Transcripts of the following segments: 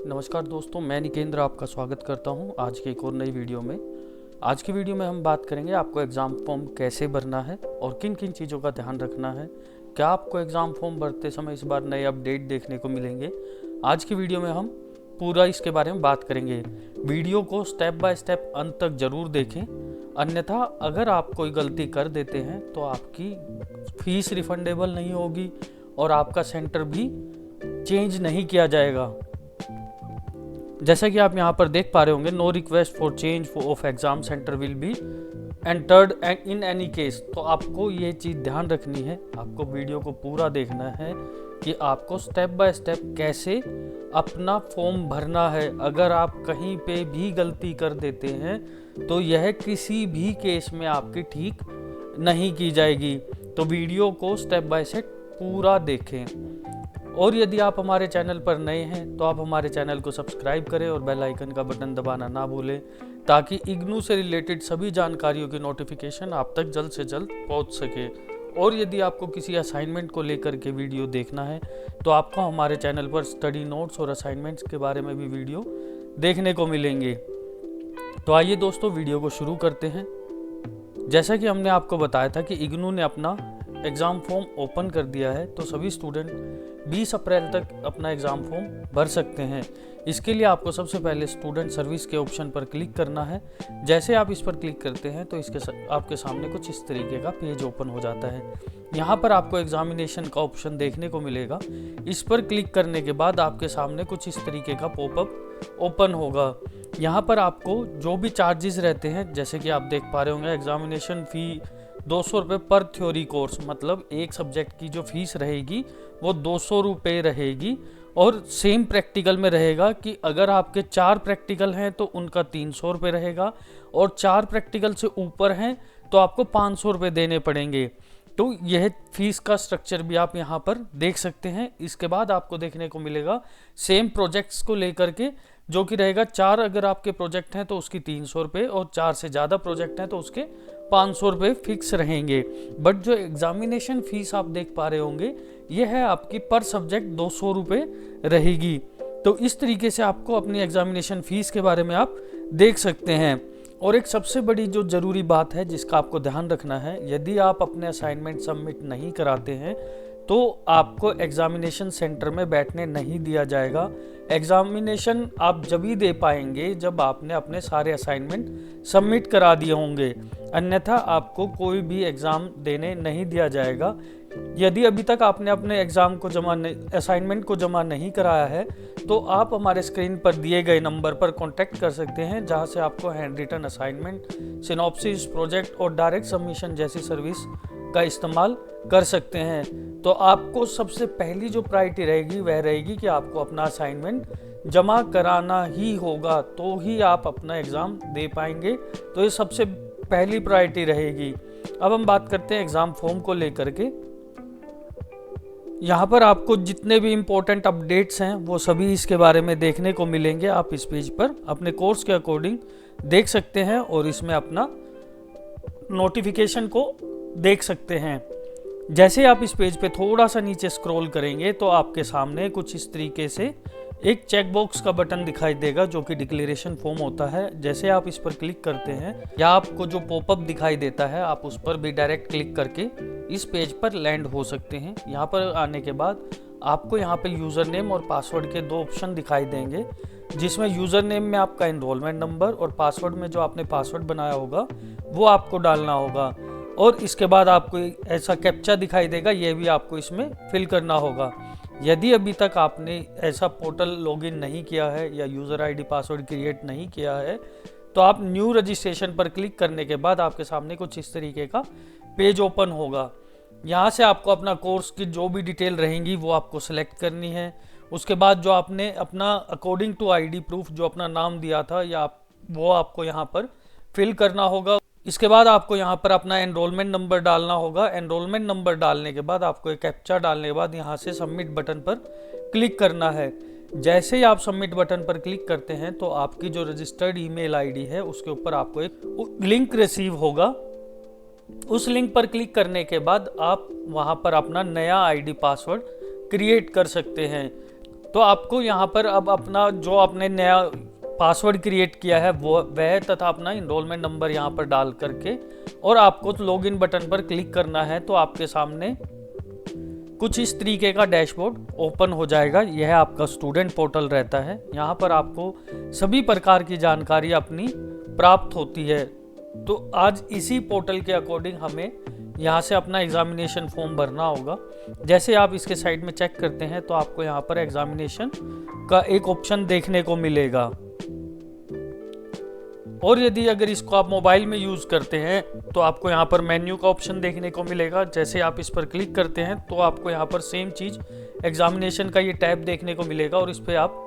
नमस्कार दोस्तों, मैं निकेंद्र आपका स्वागत करता हूं आज के एक और नई वीडियो में। आज की वीडियो में हम बात करेंगे आपको एग्ज़ाम फॉर्म कैसे भरना है और किन किन चीज़ों का ध्यान रखना है। क्या आपको एग्ज़ाम फॉर्म भरते समय इस बार नए अपडेट देखने को मिलेंगे। आज की वीडियो में हम पूरा इसके बारे में बात करेंगे। वीडियो को स्टेप बाय स्टेप अंत तक ज़रूर देखें, अन्यथा अगर आप कोई गलती कर देते हैं तो आपकी फ़ीस रिफंडेबल नहीं होगी और आपका सेंटर भी चेंज नहीं किया जाएगा। जैसा कि आप यहाँ पर देख पा रहे होंगे, no request for change of exam centre will be entered in any case. तो आपको ये चीज़ ध्यान रखनी है, आपको वीडियो को पूरा देखना है कि आपको स्टेप बाय स्टेप कैसे अपना फॉर्म भरना है। अगर आप कहीं पे भी गलती कर देते हैं तो यह किसी भी केस में आपकी ठीक नहीं की जाएगी। तो वीडियो को स्टेप बाय स्टेप पूरा देखें। और यदि आप हमारे चैनल पर नए हैं तो आप हमारे चैनल को सब्सक्राइब करें और बेल आइकन का बटन दबाना ना भूलें, ताकि इग्नू से रिलेटेड सभी जानकारियों की नोटिफिकेशन आप तक जल्द से जल्द पहुंच सके। और यदि आपको किसी असाइनमेंट को लेकर के वीडियो देखना है तो आपको हमारे चैनल पर स्टडी नोट्स और असाइनमेंट्स के बारे में भी वीडियो देखने को मिलेंगे। तो आइए दोस्तों, वीडियो को शुरू करते हैं। जैसा कि हमने आपको बताया था कि इग्नू ने अपना एग्ज़ाम फॉर्म ओपन कर दिया है, तो सभी स्टूडेंट 20 अप्रैल तक अपना एग्ज़ाम फॉर्म भर सकते हैं। इसके लिए आपको सबसे पहले स्टूडेंट सर्विस के ऑप्शन पर क्लिक करना है। जैसे आप इस पर क्लिक करते हैं तो आपके सामने कुछ इस तरीके का पेज ओपन हो जाता है। यहाँ पर आपको एग्जामिनेशन का ऑप्शन देखने को मिलेगा। इस पर क्लिक करने के बाद आपके सामने कुछ इस तरीके का पॉपअप ओपन होगा। यहाँ पर आपको जो भी चार्जेस रहते हैं, जैसे कि आप देख पा रहे होंगे, एग्जामिनेशन फ़ी 200 रुपये पर थ्योरी कोर्स, मतलब एक सब्जेक्ट की जो फीस रहेगी वो 200 रुपये रहेगी। और सेम प्रैक्टिकल में रहेगा कि अगर आपके 4 प्रैक्टिकल हैं तो उनका 300 रुपये रहेगा, और 4 प्रैक्टिकल से ऊपर हैं तो आपको 500 रुपये देने पड़ेंगे। तो यह फीस का स्ट्रक्चर भी आप यहाँ पर देख सकते हैं। इसके बाद आपको देखने को मिलेगा सेम प्रोजेक्ट्स को लेकर के, जो कि रहेगा 4 अगर आपके प्रोजेक्ट हैं तो उसकी 300 रुपये, और 4 से ज़्यादा प्रोजेक्ट हैं तो उसके 500 रुपये फिक्स रहेंगे। बट जो एग्जामिनेशन फीस आप देख पा रहे होंगे, ये है आपकी पर सब्जेक्ट 200 रुपये रहेगी। तो इस तरीके से आपको अपनी एग्जामिनेशन फीस के बारे में आप देख सकते हैं। और एक सबसे बड़ी जो ज़रूरी बात है जिसका आपको ध्यान रखना है, यदि आप अपने असाइनमेंट सबमिट नहीं कराते हैं तो आपको एग्जामिनेशन सेंटर में बैठने नहीं दिया जाएगा। एग्जामिनेशन आप जब ही दे पाएंगे जब आपने अपने सारे असाइनमेंट सबमिट करा दिए होंगे, अन्यथा आपको कोई भी एग्ज़ाम देने नहीं दिया जाएगा। यदि अभी तक आपने अपने एग्ज़ाम को असाइनमेंट को जमा नहीं कराया है तो आप हमारे स्क्रीन पर दिए गए नंबर पर कांटेक्ट कर सकते हैं, जहां से आपको handwritten assignment, synopsis, project और डायरेक्ट सबमिशन जैसी सर्विस का इस्तेमाल कर सकते हैं। तो आपको सबसे पहली जो प्रायोरिटी रहेगी वह रहेगी कि आपको अपना असाइनमेंट जमा कराना ही होगा, तो ही आप अपना एग्ज़ाम दे पाएंगे। तो ये सबसे पहली प्रायोरिटी रहेगी। अब हम बात करते हैं एग्ज़ाम फॉर्म को लेकर के। यहाँ पर आपको जितने भी इम्पोर्टेंट अपडेट्स हैं वो सभी इसके बारे में देखने को मिलेंगे। आप इस पेज पर अपने कोर्स के अकॉर्डिंग देख सकते हैं और इसमें अपना नोटिफिकेशन को देख सकते हैं। जैसे आप इस पेज पे थोड़ा सा नीचे स्क्रॉल करेंगे तो आपके सामने कुछ इस तरीके से एक चेक बॉक्स का बटन दिखाई देगा, जो कि डिक्लेरेशन फॉर्म होता है। जैसे आप इस पर क्लिक करते हैं या आपको जो पॉपअप दिखाई देता है, आप उस पर भी डायरेक्ट क्लिक करके इस पेज पर लैंड हो सकते हैं। यहाँ पर आने के बाद आपको यहाँ पे यूज़र नेम और पासवर्ड के 2 ऑप्शन दिखाई देंगे, जिसमें यूज़र नेम में आपका एनरोलमेंट नंबर और पासवर्ड में जो आपने पासवर्ड बनाया होगा वो आपको डालना होगा। और इसके बाद आपको ऐसा कैप्चा दिखाई देगा, ये भी आपको इसमें फिल करना होगा। यदि अभी तक आपने ऐसा पोर्टल लॉगिन नहीं किया है या यूज़र आईडी पासवर्ड क्रिएट नहीं किया है तो आप न्यू रजिस्ट्रेशन पर क्लिक करने के बाद आपके सामने कुछ इस तरीके का पेज ओपन होगा। यहाँ से आपको अपना कोर्स की जो भी डिटेल रहेंगी वो आपको सेलेक्ट करनी है। उसके बाद जो आपने अपना अकॉर्डिंग टू आईडी प्रूफ जो अपना नाम दिया था वो आपको यहाँ पर फिल करना होगा। इसके बाद आपको यहाँ पर अपना एनरोलमेंट नंबर डालना होगा। एनरोलमेंट नंबर डालने के बाद आपको एक कैप्चा डालने के बाद यहाँ से सबमिट बटन पर क्लिक करना है। जैसे ही आप सबमिट बटन पर क्लिक करते हैं तो आपकी जो रजिस्टर्ड ईमेल आईडी है उसके ऊपर आपको एक लिंक रिसीव होगा। उस लिंक पर क्लिक करने के बाद आप वहाँ पर अपना नया आईडी पासवर्ड क्रिएट कर सकते हैं। तो आपको यहाँ पर अब अपना जो आपने नया पासवर्ड क्रिएट किया है वह तथा अपना इनरोलमेंट नंबर यहाँ पर डाल करके और आपको लॉगिन बटन पर क्लिक करना है। तो आपके सामने कुछ इस तरीके का डैशबोर्ड ओपन हो जाएगा। यह आपका स्टूडेंट पोर्टल रहता है। यहाँ पर आपको सभी प्रकार की जानकारी अपनी प्राप्त होती है। तो आज इसी पोर्टल के अकॉर्डिंग हमें यहाँ से अपना एग्जामिनेशन फॉर्म भरना होगा। जैसे आप इसके साइड में चेक करते हैं तो आपको यहाँ पर एग्जामिनेशन का एक ऑप्शन देखने को मिलेगा। और यदि अगर इसको आप मोबाइल में यूज़ करते हैं तो आपको यहाँ पर मेन्यू का ऑप्शन देखने को मिलेगा। जैसे आप इस पर क्लिक करते हैं तो आपको यहाँ पर सेम चीज़ एग्जामिनेशन का ये टैब देखने को मिलेगा और इस पर आप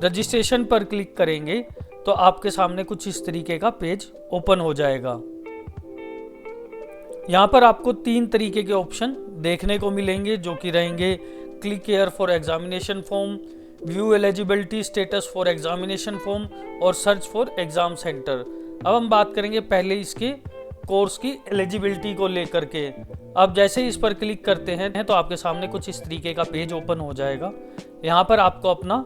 रजिस्ट्रेशन पर क्लिक करेंगे तो आपके सामने कुछ इस तरीके का पेज ओपन हो जाएगा। यहाँ पर आपको 3 तरीके के ऑप्शन देखने को मिलेंगे जो कि रहेंगे click here for examination form, view eligibility status for examination form और सर्च फॉर एग्जाम सेंटर। अब हम बात करेंगे पहले इसके कोर्स की एलिजिबिलिटी को लेकर के। अब जैसे ही इस पर क्लिक करते हैं तो आपके सामने कुछ इस तरीके का पेज ओपन हो जाएगा। यहाँ पर आपको अपना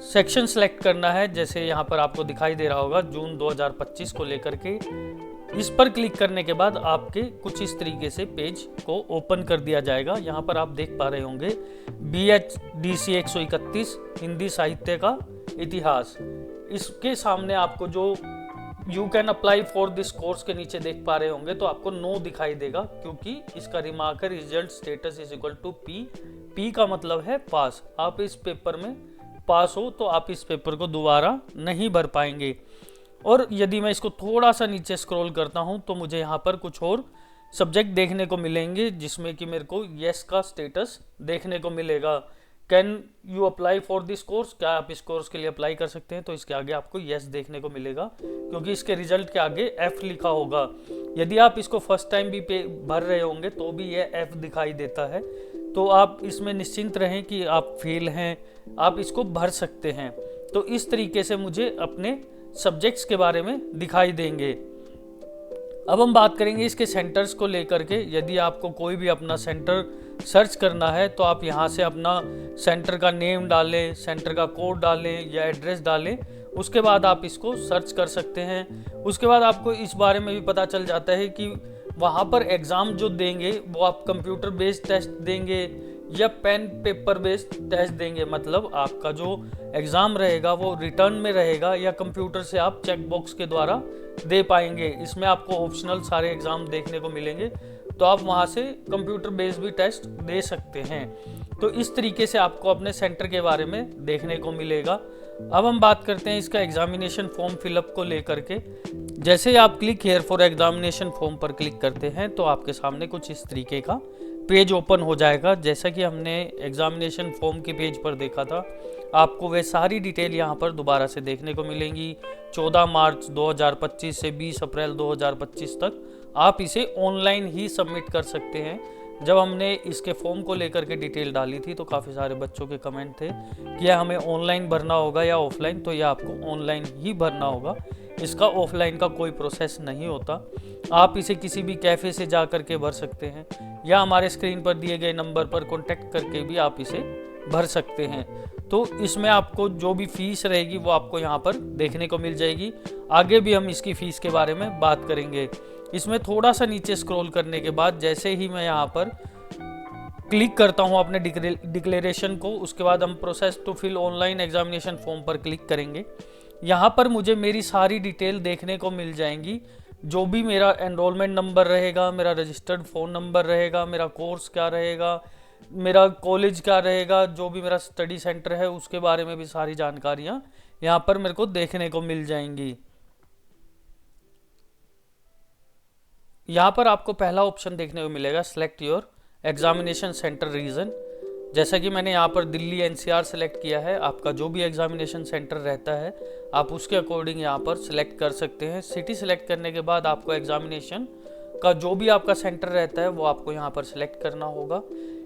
सेक्शन सेलेक्ट करना है। जैसे यहाँ पर आपको दिखाई दे रहा होगा जून 2025 को लेकर के। इस पर क्लिक करने के बाद आपके कुछ इस तरीके से पेज को ओपन कर दिया जाएगा। यहाँ पर आप देख पा रहे होंगे BHDC 131 हिंदी साहित्य का इतिहास। इसके सामने आपको जो you can apply for this course के नीचे देख पा रहे होंगे तो आपको नो दिखाई देगा क्योंकि इसका रिमार्क है result status is equal to P का मतलब है पास। आप इस पेपर में पास हो तो आप इस पेपर को दोबारा नहीं भर पाएंगे। और यदि मैं इसको थोड़ा सा नीचे स्क्रॉल करता हूं तो मुझे यहाँ पर कुछ और सब्जेक्ट देखने को मिलेंगे जिसमें कि मेरे को यस का स्टेटस देखने को मिलेगा। Can you apply for this course, क्या आप इस कोर्स के लिए अप्लाई कर सकते हैं? तो इसके आगे आपको यस देखने को मिलेगा क्योंकि इसके रिजल्ट के आगे एफ लिखा होगा। यदि आप इसको फर्स्ट टाइम भी भर रहे होंगे तो भी ये एफ दिखाई देता है। तो आप इसमें निश्चिंत रहें कि आप फेल हैं, आप इसको भर सकते हैं। तो इस तरीके से मुझे अपने सब्जेक्ट्स के बारे में दिखाई देंगे। अब हम बात करेंगे इसके सेंटर्स को लेकर के। यदि आपको कोई भी अपना सेंटर सर्च करना है तो आप यहाँ से अपना सेंटर का नेम डालें, सेंटर का कोड डालें या एड्रेस डालें, उसके बाद आप इसको सर्च कर सकते हैं। उसके बाद आपको इस बारे में भी पता चल जाता है कि वहाँ पर एग्ज़ाम जो देंगे वो आप कंप्यूटर बेस्ड टेस्ट देंगे या पेन पेपर बेस्ड टेस्ट देंगे। मतलब आपका जो एग्ज़ाम रहेगा वो रिटर्न में रहेगा या कंप्यूटर से आप चेक बॉक्स के द्वारा दे पाएंगे। इसमें आपको ऑप्शनल सारे एग्ज़ाम देखने को मिलेंगे तो आप वहाँ से कंप्यूटर बेस्ड भी टेस्ट दे सकते हैं। तो इस तरीके से आपको अपने सेंटर के बारे में देखने को मिलेगा। अब हम बात करते हैं इसका एग्जामिनेशन फॉर्म फिलअप को लेकर के। जैसे ही आप click here for examination form पर क्लिक करते हैं तो आपके सामने कुछ इस तरीके का पेज ओपन हो जाएगा। जैसा कि हमने एग्जामिनेशन फॉर्म के पेज पर देखा था, आपको वे सारी डिटेल यहाँ पर दोबारा से देखने को मिलेंगी। 14 मार्च 2025 से 20 अप्रैल 2025 तक आप इसे ऑनलाइन ही सबमिट कर सकते हैं। जब हमने इसके फॉर्म को लेकर के डिटेल डाली थी तो काफ़ी सारे बच्चों के कमेंट थे कि यह हमें ऑनलाइन भरना होगा या ऑफलाइन। तो यह आपको ऑनलाइन ही भरना होगा, इसका ऑफलाइन का कोई प्रोसेस नहीं होता। आप इसे किसी भी कैफ़े से जा कर के भर सकते हैं या हमारे स्क्रीन पर दिए गए नंबर पर कॉन्टैक्ट करके भी आप इसे भर सकते हैं। तो इसमें आपको जो भी फीस रहेगी वो आपको यहाँ पर देखने को मिल जाएगी। आगे भी हम इसकी फ़ीस के बारे में बात करेंगे। इसमें थोड़ा सा नीचे स्क्रॉल करने के बाद जैसे ही मैं यहाँ पर क्लिक करता हूँ अपने डिक्लेरेशन को, उसके बाद हम process to fill online examination form पर क्लिक करेंगे। यहाँ पर मुझे मेरी सारी डिटेल देखने को मिल जाएंगी। जो भी मेरा एनरोलमेंट नंबर रहेगा, मेरा रजिस्टर्ड फ़ोन नंबर रहेगा, मेरा कोर्स क्या रहेगा, मेरा कॉलेज क्या रहेगा, जो भी मेरा स्टडी सेंटर है उसके बारे में भी सारी जानकारियाँ यहाँ पर मेरे को देखने को मिल जाएंगी। यहाँ पर आपको पहला ऑप्शन देखने को मिलेगा select your examination centre region. जैसा कि मैंने यहाँ पर दिल्ली NCR सेलेक्ट किया है। आपका जो भी एग्जामिनेशन सेंटर रहता है आप उसके अकॉर्डिंग यहाँ पर सिलेक्ट कर सकते हैं। सिटी सिलेक्ट करने के बाद आपको एग्जामिनेशन का जो भी आपका सेंटर रहता है वो आपको यहाँ पर सिलेक्ट करना होगा।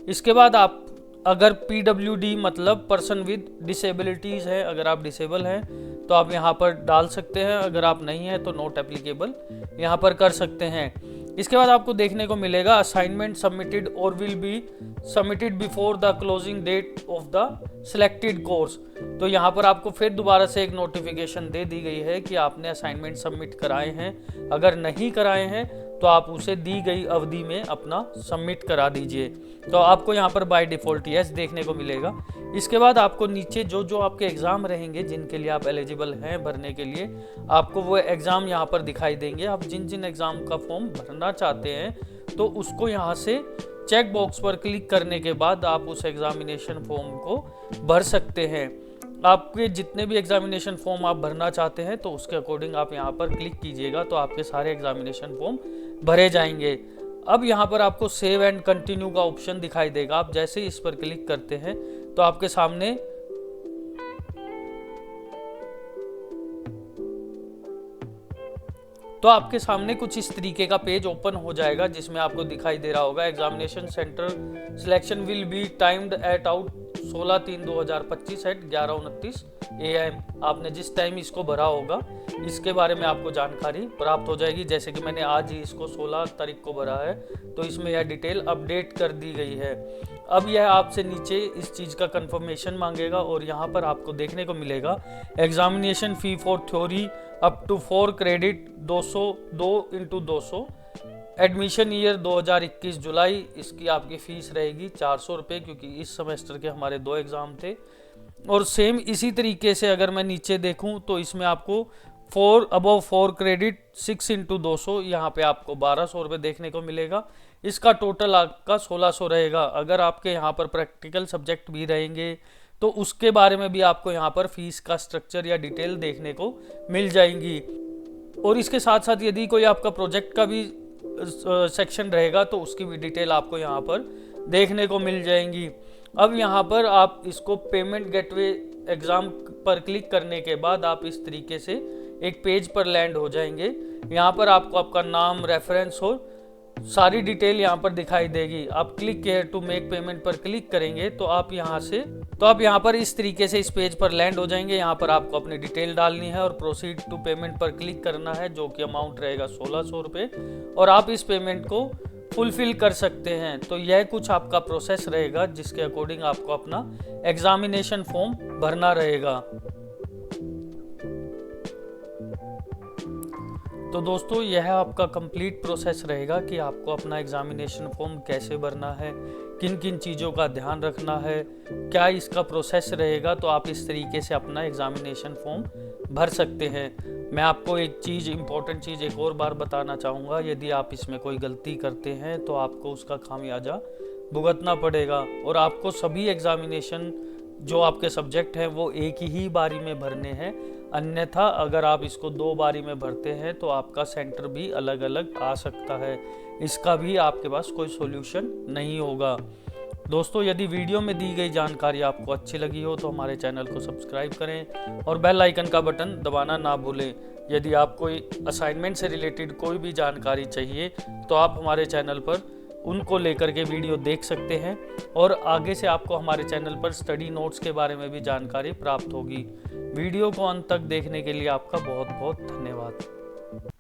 इसके बाद आप अगर PWD मतलब पर्सन विद डिसेबिलिटीज़ है, अगर आप डिसेबल हैं तो आप यहाँ पर डाल सकते हैं। अगर आप नहीं हैं तो नॉट एप्लीकेबल यहाँ पर कर सकते हैं। इसके बाद आपको देखने को मिलेगा असाइनमेंट सबमिटेड और will be submitted before the closing date of the selected course. तो यहाँ पर आपको फिर दोबारा से एक नोटिफिकेशन दे दी गई है कि आपने असाइनमेंट सबमिट कराए हैं। अगर नहीं कराए हैं तो आप उसे दी गई अवधि में अपना सबमिट करा दीजिए। तो आपको यहाँ पर बाय डिफ़ॉल्ट यस देखने को मिलेगा। इसके बाद आपको नीचे जो जो आपके एग्ज़ाम रहेंगे जिनके लिए आप एलिजिबल हैं भरने के लिए, आपको वो एग्ज़ाम यहाँ पर दिखाई देंगे। आप जिन जिन एग्ज़ाम का फॉर्म भरना चाहते हैं तो उसको यहाँ से चेक बॉक्स पर क्लिक करने के बाद आप उस एग्जामिनेशन फॉर्म को भर सकते हैं। आपके जितने भी एग्जामिनेशन फॉर्म आप भरना चाहते हैं तो उसके अकॉर्डिंग आप यहाँ पर क्लिक कीजिएगा तो आपके सारे एग्जामिनेशन फॉर्म भरे जाएंगे। अब यहाँ पर आपको सेव एंड कंटिन्यू का ऑप्शन दिखाई देगा। आप जैसे ही इस पर क्लिक करते हैं तो आपके सामने कुछ इस तरीके का पेज ओपन हो जाएगा जिसमें आपको दिखाई दे रहा होगा examination centre selection will be timed at out 16/3/2025 at 11:29 AM। आपने जिस टाइम इसको भरा होगा इसके बारे में आपको जानकारी प्राप्त हो जाएगी। जैसे कि मैंने आज ही इसको 16 तारीख को भरा है तो इसमें यह डिटेल अपडेट कर दी गई है। अब यह आपसे नीचे इस चीज़ का कंफर्मेशन मांगेगा और यहाँ पर आपको देखने को मिलेगा examination fee for theory up to 4 credit 2 × 200 admission year 2021 July. इसकी आपकी फ़ीस रहेगी 400 रुपये क्योंकि इस सेमेस्टर के हमारे 2 एग्ज़ाम थे। और सेम इसी तरीके से अगर मैं नीचे देखूं तो इसमें आपको 4 क्रेडिट 6 × 200 यहाँ पे आपको 1200 रुपये देखने को मिलेगा। इसका टोटल आपका 1600 रहेगा। अगर आपके यहाँ पर प्रैक्टिकल सब्जेक्ट भी रहेंगे तो उसके बारे में भी आपको यहाँ पर फीस का स्ट्रक्चर या डिटेल देखने को मिल जाएंगी। और इसके साथ साथ यदि कोई आपका प्रोजेक्ट का भी सेक्शन रहेगा तो उसकी भी डिटेल आपको यहाँ पर देखने को मिल जाएंगी। अब यहाँ पर आप इसको पेमेंट गेटवे एग्ज़ाम पर क्लिक करने के बाद आप इस तरीके से एक पेज पर लैंड हो जाएंगे। यहाँ पर आपको आपका नाम, रेफरेंस और सारी डिटेल यहाँ पर दिखाई देगी। आप click here to make payment पर क्लिक करेंगे तो आप यहाँ पर इस तरीके से इस पेज पर लैंड हो जाएंगे। यहाँ पर आपको अपनी डिटेल डालनी है और प्रोसीड टू पेमेंट पर क्लिक करना है जो कि अमाउंट रहेगा 1600 रुपये और आप इस पेमेंट को फुलफिल कर सकते हैं। तो यह कुछ आपका प्रोसेस रहेगा जिसके अकॉर्डिंग आपको अपना एग्जामिनेशन फॉर्म भरना रहेगा। तो दोस्तों यह आपका कंप्लीट प्रोसेस रहेगा कि आपको अपना एग्जामिनेशन फॉर्म कैसे भरना है, किन किन चीज़ों का ध्यान रखना है, क्या इसका प्रोसेस रहेगा। तो आप इस तरीके से अपना एग्जामिनेशन फॉर्म भर सकते हैं। मैं आपको एक चीज़ इम्पोर्टेंट चीज़ एक और बार बताना चाहूँगा, यदि आप इसमें कोई गलती करते हैं तो आपको उसका खामियाजा भुगतना पड़ेगा। और आपको सभी एग्जामिनेशन जो आपके सब्जेक्ट हैं वो एक ही बारी में भरने हैं। अन्यथा अगर आप इसको 2 बारी में भरते हैं तो आपका सेंटर भी अलग अलग आ सकता है। इसका भी आपके पास कोई सॉल्यूशन नहीं होगा। दोस्तों यदि वीडियो में दी गई जानकारी आपको अच्छी लगी हो तो हमारे चैनल को सब्सक्राइब करें और बेल आइकन का बटन दबाना ना भूलें। यदि आपको असाइनमेंट से रिलेटेड कोई भी जानकारी चाहिए तो आप हमारे चैनल पर उनको लेकर के वीडियो देख सकते हैं और आगे से आपको हमारे चैनल पर स्टडी नोट्स के बारे में भी जानकारी प्राप्त होगी। वीडियो को अंत तक देखने के लिए आपका बहुत बहुत धन्यवाद।